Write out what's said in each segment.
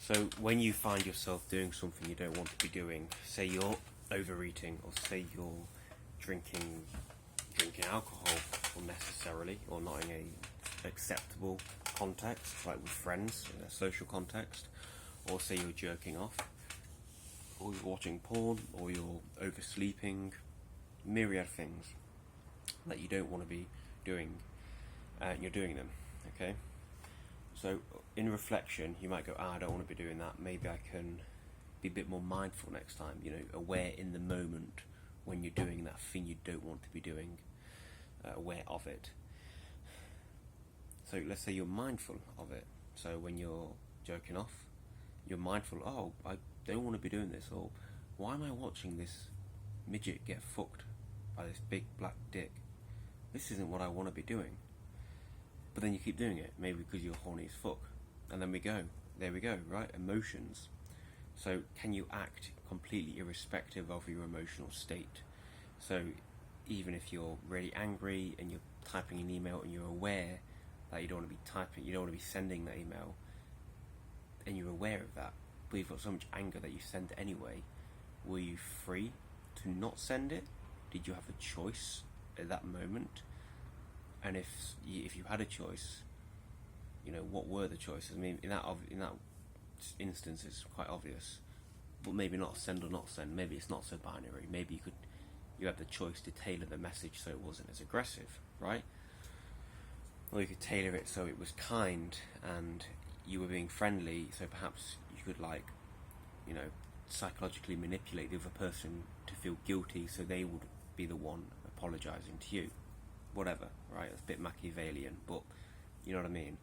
So when you find yourself doing something you don't want to be doing, say you're overeating, or say you're drinking alcohol unnecessarily, or not in a acceptable context, like with friends, in a social context, or say you're jerking off, or you're watching porn, or you're oversleeping, myriad things that you don't want to be doing, and you're doing them, okay? So in reflection, you might go, I don't want to be doing that. Maybe I can be a bit more mindful next time, aware in the moment when you're doing that thing you don't want to be doing, aware of it. So let's say you're mindful of it. So when you're jerking off, you're mindful, oh, I don't want to be doing this, or why am I watching this midget get fucked by this big black dick? This isn't what I want to be doing. But then you keep doing it, maybe because you're horny as fuck. And then there we go, right? Emotions. So can you act completely irrespective of your emotional state? So even if you're really angry and you're typing an email and you're aware that you don't want to be typing, you don't want to be sending that email, and you're aware of that, but you've got so much anger that you send it anyway, were you free to not send it? Did you have a choice at that moment? And if you had a choice, what were the choices? I mean, in that instance, it's quite obvious, but maybe not send or not send. Maybe it's not so binary. Maybe you had the choice to tailor the message so it wasn't as aggressive, right? Or you could tailor it so it was kind and you were being friendly. So perhaps you could psychologically manipulate the other person to feel guilty, so they would be the one apologizing to you. Whatever, right? It's a bit Machiavellian, but you know what I mean.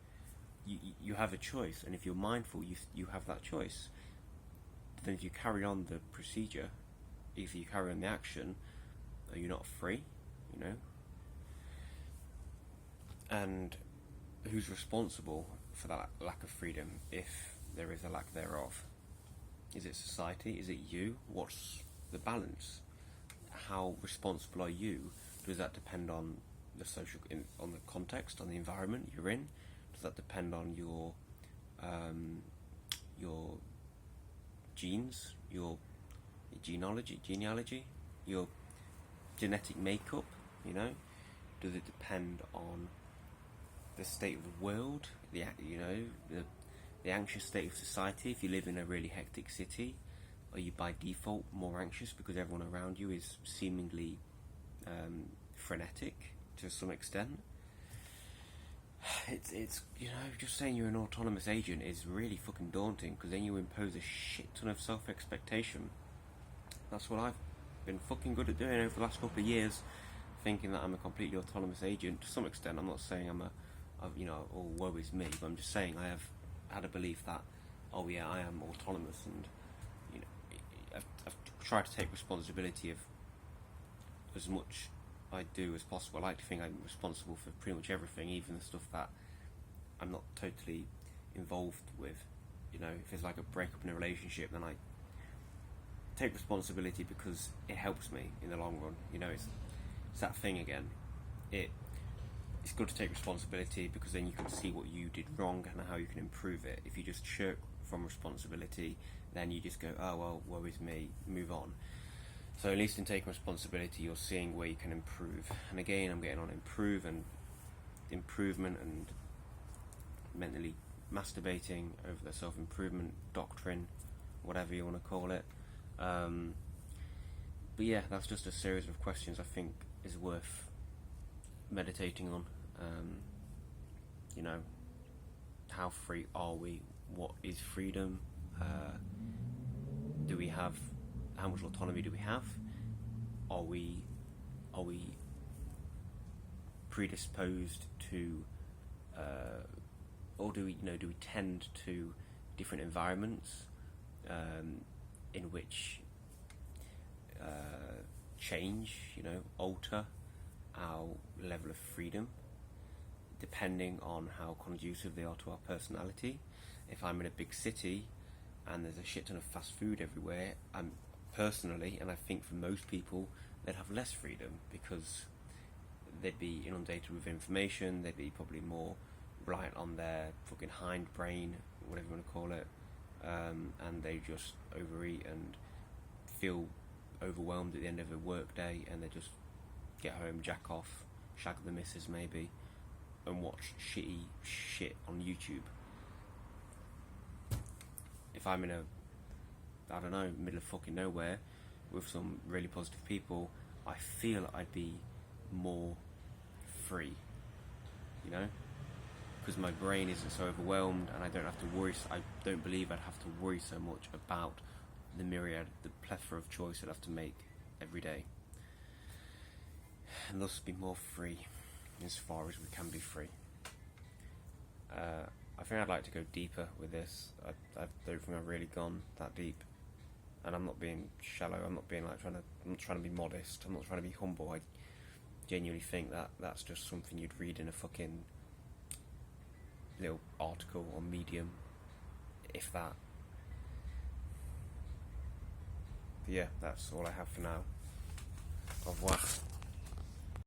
You have a choice, and if you're mindful, you have that choice. But then if you carry on the procedure, if you carry on the action, are you not free? And who's responsible for that lack of freedom, if there is a lack thereof? Is it society? Is it you? What's the balance? How responsible are you? Does that depend on the on the context, on the environment you're in? Does that depend on your genes, your genealogy, your genetic makeup? Does it depend on the state of the world, the anxious state of society? If you live in a really hectic city, are you by default more anxious because everyone around you is seemingly frenetic to some extent? It's just saying you're an autonomous agent is really fucking daunting, because then you impose a shit ton of self-expectation. That's what I've been fucking good at doing over the last couple of years, thinking that I'm a completely autonomous agent to some extent. I'm not saying oh, woe is me, but I'm just saying I have had a belief that, oh yeah, I am autonomous, and I've tried to take responsibility of as much I do as possible. I like to think I'm responsible for pretty much everything, even the stuff that I'm not totally involved with. If it's like a breakup in a relationship, then I take responsibility because it helps me in the long run. It's that thing again. It's good to take responsibility because then you can see what you did wrong and how you can improve it. If you just shirk from responsibility, then you just go, oh well, woe is me, move on. So at least in taking responsibility, you're seeing where you can improve. And again, I'm getting on improvement and mentally masturbating over the self-improvement doctrine, whatever you want to call it. But yeah, that's just a series of questions I think is worth meditating on. How free are we? What is freedom? How much autonomy do we have? Are we predisposed to, or do we tend to different environments in which change, alter our level of freedom, depending on how conducive they are to our personality? If I'm in a big city and there's a shit ton of fast food everywhere, I'm personally, and I think for most people, they'd have less freedom because they'd be inundated with information. They'd be probably more reliant on their fucking hindbrain, whatever you want to call it, and they just overeat and feel overwhelmed at the end of a work day, and they just get home, jack off, shag the missus maybe, and watch shitty shit on YouTube. If I'm in I don't know, middle of fucking nowhere with some really positive people, I feel I'd be more free, you know? Because my brain isn't so overwhelmed, and I don't have to worry. I don't believe I'd have to worry so much about the plethora of choice I'd have to make every day, and thus be more free, as far as we can be free. I think I'd like to go deeper with this. I don't think I've really gone that deep, and I'm not being shallow. I'm not being I'm not trying to be modest. I'm not trying to be humble. I genuinely think that's just something you'd read in a fucking little article on Medium, if that. But yeah, that's all I have for now. Au revoir.